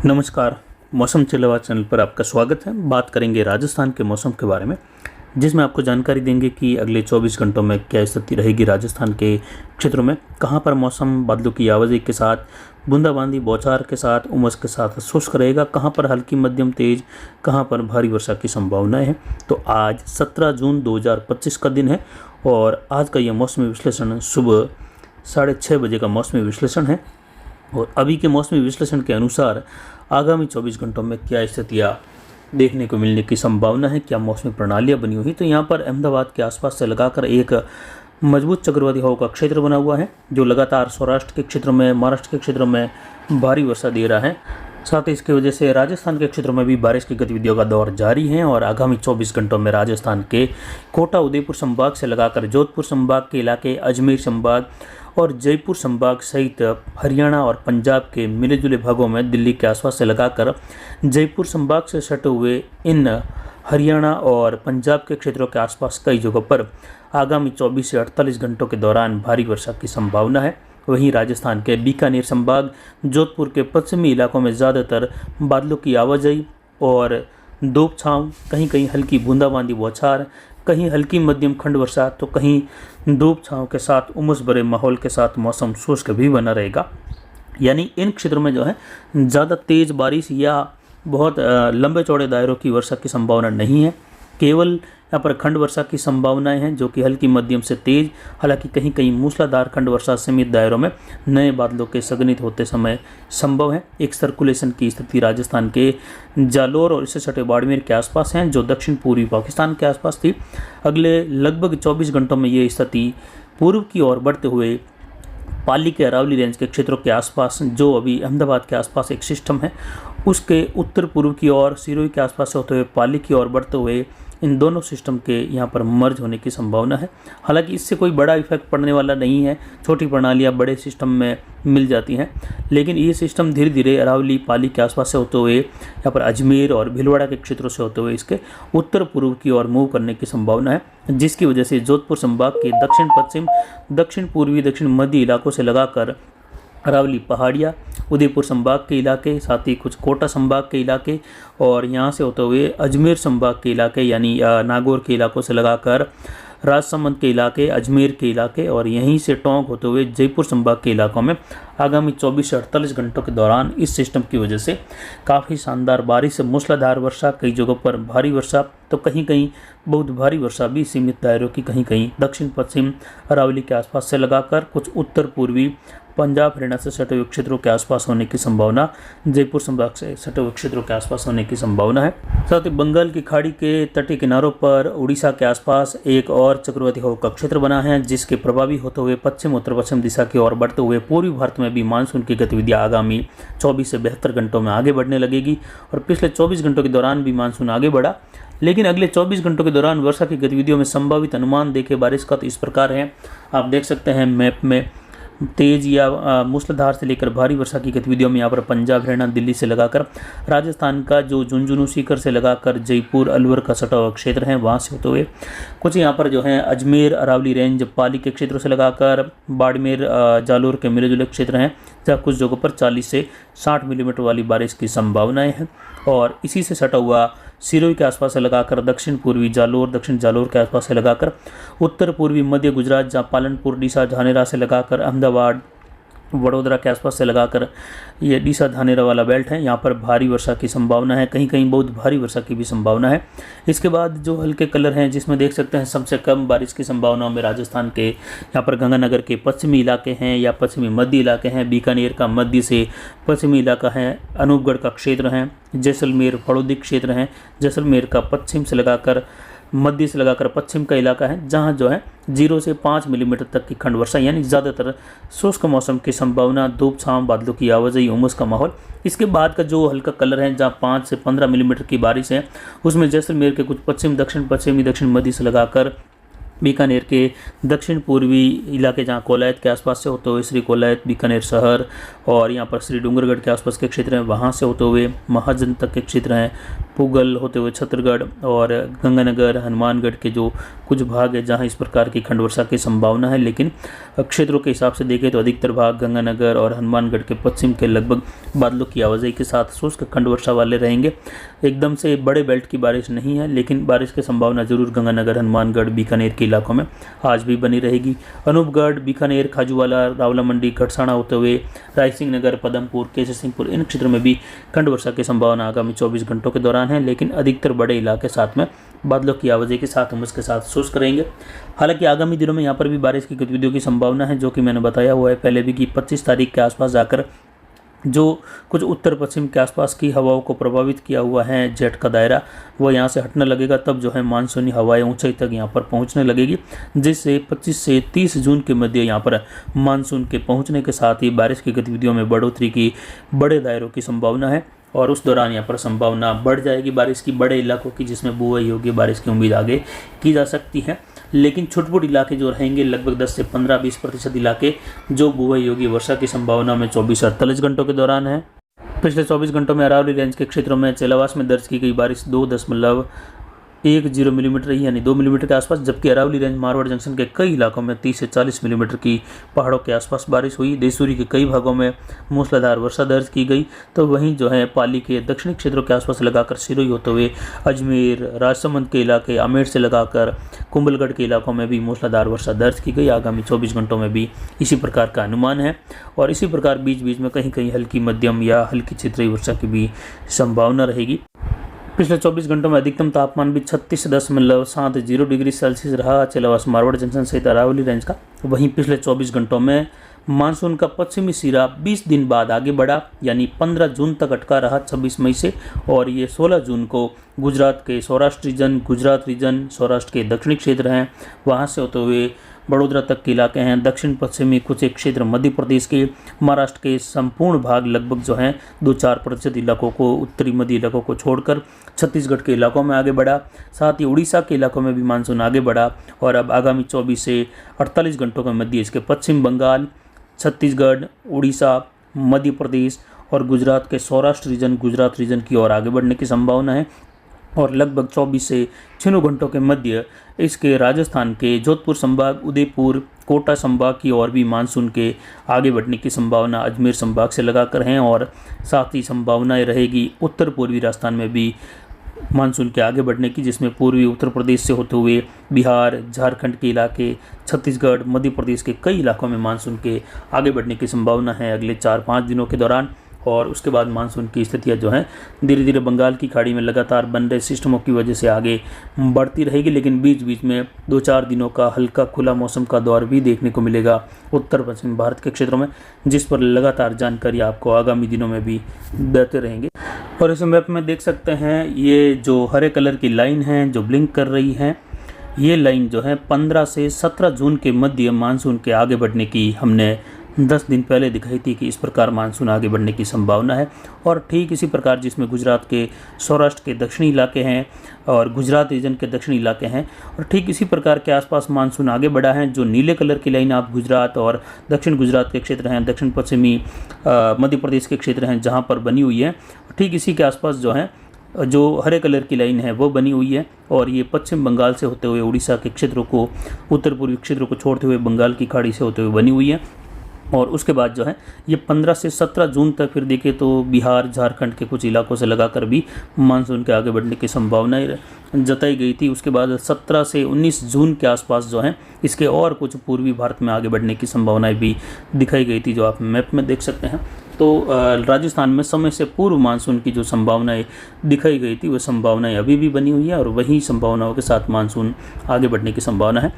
नमस्कार। मौसम चिल्लावा चैनल पर आपका स्वागत है। बात करेंगे राजस्थान के मौसम के बारे में, जिसमें आपको जानकारी देंगे कि अगले 24 घंटों में क्या स्थिति रहेगी राजस्थान के क्षेत्रों में, कहां पर मौसम बादलों की आवाजाही के साथ, बूंदाबांदी, बौछार के साथ, उमस के साथ शुष्क रहेगा, कहां पर हल्की मध्यम तेज, कहां पर भारी वर्षा की संभावनाएं हैं। तो आज 17 जून 2025 का दिन है और आज का यह मौसमी विश्लेषण सुबह 6:30 बजे का मौसमी विश्लेषण है। और अभी के मौसमी विश्लेषण के अनुसार आगामी 24 घंटों में क्या स्थितियाँ देखने को मिलने की संभावना है, क्या मौसमी प्रणालियाँ बनी हुई। तो यहाँ पर अहमदाबाद के आसपास से लगाकर एक मजबूत चक्रवाती हवा का क्षेत्र बना हुआ है, जो लगातार सौराष्ट्र के क्षेत्र में, महाराष्ट्र के क्षेत्र में भारी वर्षा दे रहा है। साथ ही इसकी वजह से राजस्थान के क्षेत्रों में भी बारिश की गतिविधियों का दौर जारी है और आगामी 24 घंटों में राजस्थान के कोटा, उदयपुर संभाग से लगाकर जोधपुर संभाग के इलाके, अजमेर संभाग और जयपुर संभाग सहित हरियाणा और पंजाब के मिले जुले भागों में, दिल्ली के आसपास से लगाकर जयपुर संभाग से सटे हुए इन हरियाणा और पंजाब के क्षेत्रों के आसपास कई जगहों पर आगामी 24 से 48 घंटों के दौरान भारी वर्षा की संभावना है। वहीं राजस्थान के बीकानेर संभाग, जोधपुर के पश्चिमी इलाकों में ज़्यादातर बादलों की आवाजाही और धूप छांव, कहीं कहीं हल्की बूंदाबांदी, बौछार, कहीं हल्की मध्यम खंड वर्षा, तो कहीं धूप छांव के साथ उमस भरे माहौल के साथ मौसम शुष्क भी बना रहेगा। यानी इन क्षेत्रों में जो है ज़्यादा तेज़ बारिश या बहुत लंबे चौड़े दायरों की वर्षा की संभावना नहीं है। केवल यहाँ पर खंड वर्षा की संभावनाएं हैं, जो कि हल्की मध्यम से तेज, हालांकि कहीं कहीं मूसलाधार खंड वर्षा सीमित दायरों में नए बादलों के संघनित होते समय संभव है। एक सर्कुलेशन की स्थिति राजस्थान के जालोर और इससे सटे बाड़मेर के आसपास हैं, जो दक्षिण पूर्वी पाकिस्तान के आसपास थी। अगले लगभग 24 घंटों में ये स्थिति पूर्व की ओर बढ़ते हुए पाली के अरावली रेंज के क्षेत्रों के आसपास, जो अभी अहमदाबाद के आसपास एक सिस्टम है, उसके उत्तर पूर्व की ओर सिरोही के आसपास से होते हुए पाली की ओर बढ़ते हुए इन दोनों सिस्टम के यहाँ पर मर्ज होने की संभावना है। हालांकि इससे कोई बड़ा इफेक्ट पड़ने वाला नहीं है, छोटी प्रणालियाँ बड़े सिस्टम में मिल जाती हैं, लेकिन ये सिस्टम धीरे धीरे अरावली, पाली के आसपास से होते हुए यहाँ पर अजमेर और भीलवाड़ा के क्षेत्रों से होते हुए इसके उत्तर पूर्व की ओर मूव करने की संभावना है, जिसकी वजह से जोधपुर संभाग के दक्षिण पश्चिम, दक्षिण पूर्वी, दक्षिण मध्य इलाकों से लगाकर अरावली, पहाड़िया, उदयपुर संभाग के इलाके, साथ ही कुछ कोटा संभाग के इलाके और यहाँ से होते हुए अजमेर संभाग के इलाके, यानी नागौर के इलाकों से लगाकर राजसमंद के इलाके, अजमेर के इलाके और यहीं से टोंक होते हुए जयपुर संभाग के इलाकों में आगामी 24 से 48 घंटों के दौरान इस सिस्टम की वजह से काफ़ी शानदार बारिश, मूसलाधार वर्षा, कई जगहों पर भारी वर्षा, तो कहीं कहीं बहुत भारी वर्षा भी सीमित दायरों की, कहीं कहीं दक्षिण पश्चिम अरावली के आसपास से लगाकर कुछ उत्तर पूर्वी पंजाब, हरियाणा से सटे हुए क्षेत्रों के आसपास होने की संभावना, जयपुर संभाग से सटे हुए क्षेत्रों के आसपास होने की संभावना है। साथ ही बंगाल की खाड़ी के तटीय किनारों पर उड़ीसा के आसपास एक और चक्रवाती हवा का क्षेत्र बना है, जिसके प्रभावी होते हुए पश्चिम उत्तर पश्चिम दिशा की ओर बढ़ते हुए पूर्वी भारत में भी मानसून की गतिविधियां आगामी 24 से 72 घंटों में आगे बढ़ने लगेगी। और पिछले 24 घंटों के दौरान भी मानसून आगे बढ़ा, लेकिन अगले 24 घंटों के दौरान वर्षा की गतिविधियों में संभावित अनुमान देखे बारिश का तो इस प्रकार है, आप देख सकते हैं मैप में, तेज या मूसलाधार से लेकर भारी वर्षा की गतिविधियों में यहाँ पर पंजाब, हरियाणा, दिल्ली से लगाकर राजस्थान का जो झुंझुनू सीकर से लगाकर जयपुर, अलवर का सटा हुआ क्षेत्र है, वहाँ से होते हुए कुछ यहाँ पर जो है अजमेर, अरावली रेंज, पाली के क्षेत्रों से लगाकर बाड़मेर, जालोर के मिले जुले क्षेत्र हैं, जहाँ कुछ जगहों पर 40 से 60 मिलीमीटर वाली बारिश की संभावनाएं हैं। और इसी से सटा हुआ सिरोही के आसपास से लगाकर दक्षिण पूर्वी जालोर, दक्षिण जालोर के आसपास से लगाकर उत्तर पूर्वी मध्य गुजरात, जहाँ पालनपुर, डीसा, धानेरा से लगाकर अहमदाबाद, वडोदरा के आसपास से लगाकर ये डीसा धानेरा वाला बेल्ट है, यहाँ पर भारी वर्षा की संभावना है, कहीं कहीं बहुत भारी वर्षा की भी संभावना है। इसके बाद जो हल्के कलर हैं, जिसमें देख सकते हैं सबसे कम बारिश की संभावनाओं में राजस्थान के यहाँ पर गंगानगर के पश्चिमी इलाके हैं या पश्चिमी मध्य इलाके हैं, बीकानेर का मध्य से पश्चिमी इलाका है, अनूपगढ़ का क्षेत्र है, जैसलमेर फड़ौदी क्षेत्र है, जैसलमेर का पश्चिम से लगाकर मध्य से लगाकर पश्चिम का इलाका है, जहां जो है 0 से 5 मिलीमीटर तक की खंड वर्षा, यानी ज़्यादातर शुष्क मौसम की संभावना, धूप छांव, बादलों की आवाजाही, उमस का माहौल। इसके बाद का जो हल्का कलर है, जहां 5 से 15 मिलीमीटर की बारिश है, उसमें जैसलमेर के कुछ पश्चिम, दक्षिण पश्चिमी, दक्षिण मध्य से लगाकर बीकानेर के दक्षिण पूर्वी इलाके जहाँ कोलायत के आसपास से होते हुए श्री कोलायत, बीकानेर शहर और यहाँ पर श्री डूंगरगढ़ के आसपास के क्षेत्र हैं, वहाँ से होते हुए महाजन तक के क्षेत्र हैं, पुगल होते हुए छतरगढ़ और गंगानगर, हनुमानगढ़ के जो कुछ भाग है जहाँ इस प्रकार की खंड वर्षा की संभावना है। लेकिन क्षेत्रों के हिसाब से देखें तो अधिकतर भाग गंगानगर और हनुमानगढ़ के पश्चिम के लगभग बादलों की आवाजाही के साथ शुष्क खंड वर्षा वाले रहेंगे। एकदम से बड़े बेल्ट की बारिश नहीं है, लेकिन बारिश की संभावना जरूर गंगानगर, हनुमानगढ़, बीकानेर के इलाकों में आज भी बनी रहेगी। अनूपगढ़, बीकानेर, खाजूवाला, रावला मंडी, खटसाना होते हुए रायसिंह नगर, पदमपुर, केशर सिंहपुर, इन क्षेत्रों में भी खंड वर्षा की संभावना आगामी 24 घंटों के दौरान है। लेकिन अधिकतर बड़े इलाके साथ में बादलों की आवाजाही के साथ उमस के साथ शुष्क रहेंगे। हालांकि आगामी दिनों में यहाँ पर भी बारिश की गतिविधियों की संभावना है, जो कि मैंने बताया हुआ है पहले भी कि 25 तारीख के आसपास जाकर जो कुछ उत्तर पश्चिम के आसपास की हवाओं को प्रभावित किया हुआ है जेट का दायरा, वो यहाँ से हटने लगेगा। तब जो है मानसूनी हवाएं ऊंचाई तक यहाँ पर पहुँचने लगेगी, जिससे 25 से 30 जून के मध्य यहाँ पर मानसून के पहुँचने के साथ ही बारिश की गतिविधियों में बढ़ोतरी की बड़े दायरों की संभावना है। और उस दौरान यहाँ पर संभावना बढ़ जाएगी बारिश की बड़े इलाकों की, जिसमें बुआई योग्य बारिश की उम्मीद आगे की जा सकती है। लेकिन छोटे इलाके जो रहेंगे लगभग 10 से 15-20% इलाके जो बुआई योग्य वर्षा की संभावना में 24-48 घंटों के दौरान है। पिछले 24 घंटों में अरावली रेंज के क्षेत्रों में चेलावास में दर्ज की गई बारिश 2.10 मिलीमीटर रही, यानी 2 मिलीमीटर के आसपास, जबकि अरावली रेंज मारवाड़ जंक्शन के कई इलाकों में 30 से 40 मिलीमीटर की पहाड़ों के आसपास बारिश हुई। देसूरी के कई भागों में मूसलाधार वर्षा दर्ज की गई। तो वहीं जो है पाली के दक्षिणी क्षेत्रों के आसपास लगाकर सिरोही होते हुए अजमेर, राजसमंद के इलाके, आमेर से लगाकर कुंभलगढ़ के इलाकों में भी मूसलाधार वर्षा दर्ज की गई। आगामी 24 घंटों में भी इसी प्रकार का अनुमान है और इसी प्रकार बीच बीच में कहीं कहीं हल्की मध्यम या हल्की क्षेत्रीय वर्षा की भी संभावना रहेगी। पिछले 24 घंटों में अधिकतम तापमान भी 36.70 डिग्री सेल्सियस रहा चेलावास, मारवाड़ जंक्शन सहित अरावली रेंज का। वहीं पिछले 24 घंटों में मानसून का पश्चिमी सिरा 20 दिन बाद आगे बढ़ा, यानी 15 जून तक अटका रहा 26 मई से, और ये 16 जून को गुजरात के सौराष्ट्र रीजन, गुजरात रीजन, सौराष्ट्र के दक्षिणी क्षेत्र हैं, वहाँ से होते हुए बड़ोदरा तक के इलाके हैं, दक्षिण पश्चिमी कुछ एक क्षेत्र मध्य प्रदेश के, महाराष्ट्र के संपूर्ण भाग लगभग जो हैं 2-4% इलाकों को, उत्तरी मध्य इलाकों को छोड़कर छत्तीसगढ़ के इलाकों में आगे बढ़ा। साथ ही उड़ीसा के इलाकों में भी मानसून आगे बढ़ा और अब आगामी 24 से 48 घंटों के मध्य इसके पश्चिम बंगाल, छत्तीसगढ़, उड़ीसा, मध्य प्रदेश और गुजरात के सौराष्ट्र रीजन, गुजरात रीजन की ओर आगे बढ़ने की संभावना है। और लगभग 24 से 6 घंटों के मध्य इसके राजस्थान के जोधपुर संभाग, उदयपुर, कोटा संभाग की ओर भी मानसून के आगे बढ़ने की संभावना अजमेर संभाग से लगाकर हैं। और साथ ही संभावनाएं रहेगी उत्तर पूर्वी राजस्थान में भी मानसून के आगे बढ़ने की, जिसमें पूर्वी उत्तर प्रदेश से होते हुए बिहार, झारखंड के इलाके, छत्तीसगढ़, मध्य प्रदेश के कई इलाकों में मानसून के आगे बढ़ने की संभावना है अगले 4-5 दिनों के दौरान। और उसके बाद मानसून की स्थितियां जो हैं धीरे धीरे बंगाल की खाड़ी में लगातार बन रहे सिस्टमों की वजह से आगे बढ़ती रहेगी। लेकिन बीच बीच में 2-4 दिनों का हल्का खुला मौसम का दौर भी देखने को मिलेगा उत्तर पश्चिम भारत के क्षेत्रों में, जिस पर लगातार जानकारी आपको आगामी दिनों में भी देते रहेंगे। और इस मैप में देख सकते हैं ये जो हरे कलर की लाइन है जो ब्लिंक कर रही है, ये लाइन जो है 15 से 17 जून के मध्य मानसून के आगे बढ़ने की हमने 10 दिन पहले दिखाई थी कि इस प्रकार मानसून आगे बढ़ने की संभावना है। और ठीक इसी प्रकार जिसमें गुजरात के सौराष्ट्र के दक्षिणी इलाके हैं और गुजरात रीजन के दक्षिणी इलाके हैं, और ठीक इसी प्रकार के आसपास मानसून आगे बढ़ा है। जो नीले कलर की लाइन आप गुजरात और दक्षिण गुजरात के क्षेत्र हैं, दक्षिण पश्चिमी मध्य प्रदेश के क्षेत्र हैं जहाँ पर बनी हुई है, ठीक इसी के आसपास जो है जो हरे कलर की लाइन है वो बनी हुई है। और ये पश्चिम बंगाल से होते हुए उड़ीसा के क्षेत्रों को, उत्तर पूर्वी क्षेत्रों को छोड़ते हुए बंगाल की खाड़ी से होते हुए बनी हुई है। और उसके बाद जो है ये 15 से 17 जून तक फिर देखें तो बिहार, झारखंड के कुछ इलाकों से लगाकर भी मानसून के आगे बढ़ने की संभावनाएं जताई गई थी। उसके बाद 17 से 19 जून के आसपास जो है इसके और कुछ पूर्वी भारत में आगे बढ़ने की संभावनाएं भी दिखाई गई थी, जो आप मैप में देख सकते हैं। तो राजस्थान में समय से पूर्व मानसून की जो संभावनाएं दिखाई गई थी वो संभावनाएं अभी भी बनी हुई है और वही संभावनाओं के साथ मानसून आगे बढ़ने की संभावना है।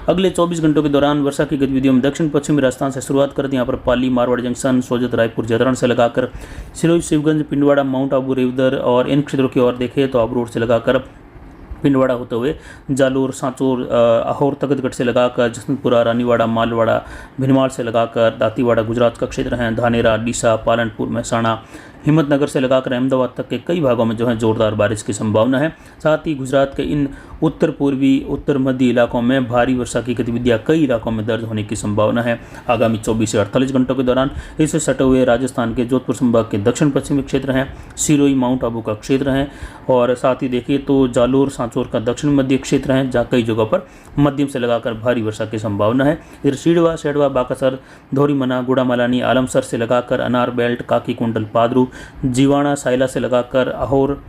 अगले 24 घंटों के दौरान वर्षा की गतिविधियों में दक्षिण पश्चिमी राजस्थान से शुरुआत करते हैं। यहाँ पर पाली, मारवाड़ जंक्शन, सोजत, रायपुर, जयद्राण से लगाकर सिरोही, शिवगंज, पिंडवाड़ा, माउंट आबू, रेवदर और इन क्षेत्रों की ओर देखें तो आबू रोड से लगाकर पिंडवाड़ा होते हुए जालोर, सांचौर, अहोर, तगतगढ़ से लगाकर जसवंतपुरा, रानीवाड़ा, मालवाड़ा, भिनमाल से लगाकर दातीवाड़ा गुजरात का क्षेत्र है, धानेरा, डीसा, पालनपुर, महसाणा, हिम्मतनगर से लगाकर अहमदाबाद तक के कई भागों में जो है जोरदार बारिश की संभावना है। साथ ही गुजरात के इन उत्तर पूर्वी उत्तर मध्य इलाकों में भारी वर्षा की गतिविधियां कई इलाकों में दर्ज होने की संभावना है आगामी 24 से 48 घंटों के दौरान। इससे सटे हुए राजस्थान के जोधपुर संभाग के दक्षिण पश्चिमी क्षेत्र हैं, सिरोही माउंट आबू का क्षेत्र है, और साथ ही देखिए तो जालोर सांचौर का दक्षिण मध्य क्षेत्र है, जहाँ कई जगहों पर मध्यम से लगाकर भारी वर्षा की संभावना है। इधर सीडवा, शेडवा, बाकासर, धोरीमना, गुड़ामलानी, आलमसर से लगाकर अनार बेल्ट, काकी कुंडल, पादरू, जीवाणा, साइला से लगाकर अहोर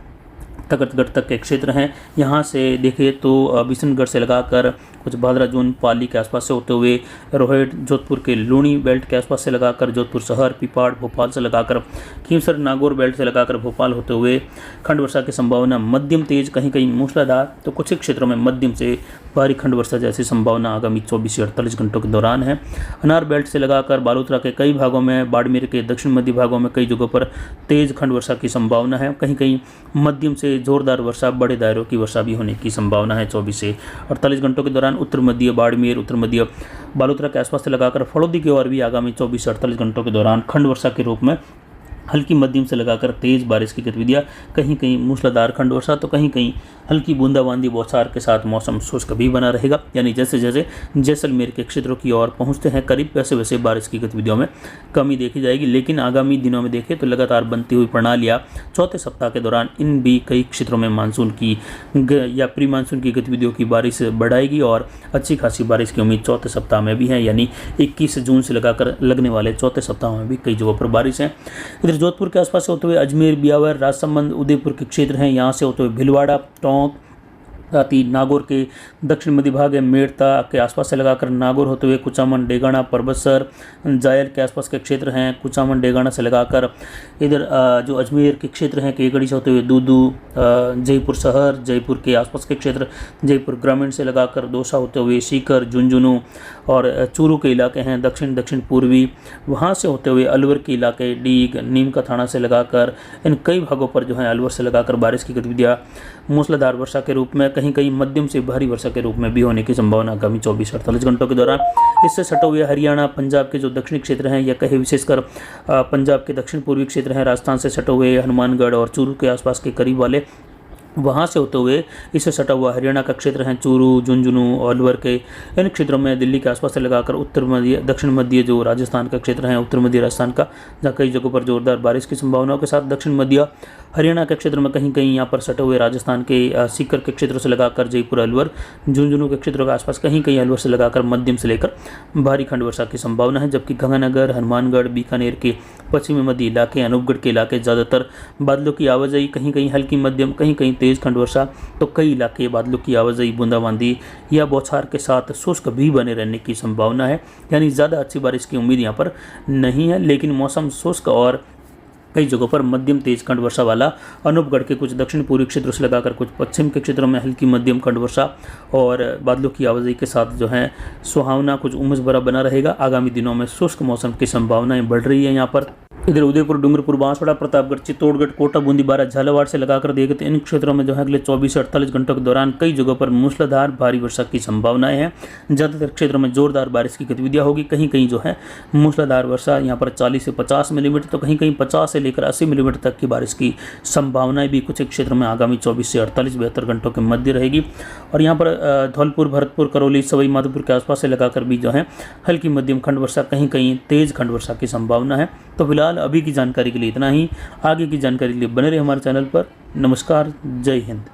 तकतगढ़ तक के क्षेत्र हैं। यहाँ से देखिए तो बिशनगढ़ से लगाकर कुछ भादरा जोन पाली के आसपास से होते हुए रोहट, जोधपुर के लूणी बेल्ट के आसपास से लगाकर जोधपुर शहर, पिपाड़, भोपाल से लगाकर खींवसर, नागौर बेल्ट से लगाकर भोपाल होते हुए खंड वर्षा की संभावना मध्यम तेज, कहीं कहीं मूसलाधार, तो कुछ क्षेत्रों में मध्यम से भारी खंड वर्षा जैसी संभावना आगामी 24 से 48 घंटों के दौरान है। अनार बेल्ट से लगाकर बालोतरा के कई भागों में, बाड़मेर के दक्षिण मध्य भागों में कई जगहों पर तेज खंड वर्षा की संभावना है। कहीं कहीं मध्यम से जोरदार वर्षा, बड़े दायरों की वर्षा भी होने की संभावना है 24 से 48 घंटों के दौरान। उत्तर मध्य बाड़मेर, उत्तर मध्य बालोतरा के आसपास से लगाकर फड़ौदी की ओर भी आगामी 24 से 48 घंटों के दौरान खंड वर्षा के रूप में हल्की मध्यम से लगाकर तेज बारिश की गतिविधियां, कहीं कहीं मूसलाधार खंड वर्षा, तो कहीं कहीं हल्की बूंदाबांदी बौछार के साथ मौसम शुष्क भी बना रहेगा। यानी जैसे जैसे जैसलमेर के क्षेत्रों की ओर पहुंचते हैं करीब, वैसे वैसे बारिश की गतिविधियों में कमी देखी जाएगी। लेकिन आगामी दिनों में देखें तो लगातार बनती हुई प्रणालियां चौथे सप्ताह के दौरान इन भी कई क्षेत्रों में मानसून की या प्री मानसून की गतिविधियों की बारिश बढ़ाएगी और अच्छी खासी बारिश की उम्मीद चौथे सप्ताह में भी है। यानी 21 जून से लगाकर लगने वाले चौथे सप्ताह में भी कई जगहों पर बारिश है। इधर जोधपुर के आसपास से होते हुए अजमेर, ब्यावर, राजसमंद, उदयपुर के क्षेत्र हैं, यहाँ से होते हुए भिलवाड़ा, टोंक, साथ ही नागौर के दक्षिण मध्य भाग है, मेड़ता के आसपास से लगाकर नागौर होते हुए कुचामन, डेगाना, परबतसर, जायल के आसपास के क्षेत्र हैं, कुचामन, डेगाना से लगाकर इधर जो अजमेर के क्षेत्र हैं, केगड़ी से होते हुए दूदू, जयपुर शहर, जयपुर के आसपास के क्षेत्र, जयपुर ग्रामीण से लगाकर दौसा होते हुए सीकर, झुंझुनू और चूरू के इलाके हैं, दक्षिण दक्षिण पूर्वी, वहाँ से होते हुए अलवर के इलाके, डीग, नीम का थाना से लगाकर इन कई भागों पर जो है अलवर से लगाकर बारिश की गतिविधियाँ मूसलाधार वर्षा के रूप में, कहीं कहीं मध्यम से भारी वर्षा के रूप में भी होने की संभावना आगामी 24-48 घंटों के दौरान। इससे सटे हुए हरियाणा, पंजाब के जो दक्षिणी क्षेत्र हैं या कहे विशेषकर पंजाब के दक्षिण पूर्वी क्षेत्र हैं, राजस्थान से सटे हुए हनुमानगढ़ और चूरू के आसपास के करीब वाले, वहाँ से होते हुए इससे सटा हुआ हरियाणा का क्षेत्र है, चूरू, झुंझुनू और अलवर के इन क्षेत्रों में दिल्ली के आसपास से लगाकर उत्तर मध्य, दक्षिण मध्य जो राजस्थान का क्षेत्र है, उत्तर मध्य राजस्थान का, जहाँ कई जगहों पर जोरदार बारिश की संभावनाओं के साथ दक्षिण मध्य हरियाणा के क्षेत्र में कहीं कहीं यहाँ पर सटे हुए राजस्थान के सीकर के क्षेत्रों से लगाकर जयपुर, अलवर, झुंझुनू के क्षेत्रों के आसपास कहीं कहीं अलवर से लगाकर मध्यम से लेकर भारी खंड वर्षा की संभावना है। जबकि गंगानगर, हनुमानगढ़, बीकानेर के पश्चिमी मध्य इलाके, अनूपगढ़ के इलाके ज़्यादातर बादलों की आवाजाही, कहीं कहीं हल्की मध्यम, कहीं कहीं तेज खंड वर्षा, तो कई इलाके बादलों की आवाजाही, बूंदाबांदी या बौछार के साथ शुष्क भी बने रहने की संभावना है। यानी ज़्यादा अच्छी बारिश की उम्मीद यहाँ पर नहीं है, लेकिन मौसम शुष्क और कई जगहों पर मध्यम तेज खंड वर्षा वाला अनूपगढ़ के कुछ दक्षिण पूर्वी क्षेत्रों से लगाकर कुछ पश्चिम के क्षेत्रों में हल्की मध्यम खंड वर्षा और बादलों की आवाजाही के साथ जो है सुहावना, कुछ उमस भरा बना रहेगा। आगामी दिनों में शुष्क मौसम की संभावनाएं बढ़ रही है यहाँ पर। इधर उदयपुर, डूंगरपुर, बांसवाड़ा, प्रतापगढ़, चित्तौड़गढ़, कोटा, बूंदी, बारा, झालावाड़ से लगाकर देखें तो इन क्षेत्रों में जो है अगले 24 से 48 घंटों के दौरान कई जगहों पर मूसलाधार भारी वर्षा की संभावनाएं हैं। ज़्यादातर क्षेत्रों में जोरदार बारिश की गतिविधियां होगी। कहीं कहीं जो है मूसलाधार वर्षा यहाँ पर 40 से 50 मिलीमीटर, तो कहीं कहीं 50 से लेकर 80 मिलीमीटर तक की बारिश की संभावनाएं भी कुछ क्षेत्रों में आगामी 24 से 48-72 घंटों के मध्य रहेगी। और यहाँ पर धौलपुर, भरतपुर, करौली, सवाई माधोपुर के आसपास से लगाकर भी जो है हल्की मध्यम खंड वर्षा, कहीं कहीं तेज खंड वर्षा की संभावना है। तो फिलहाल अभी की जानकारी के लिए इतना ही। आगे की जानकारी के लिए बने रहे हमारे चैनल पर। नमस्कार, जय हिंद।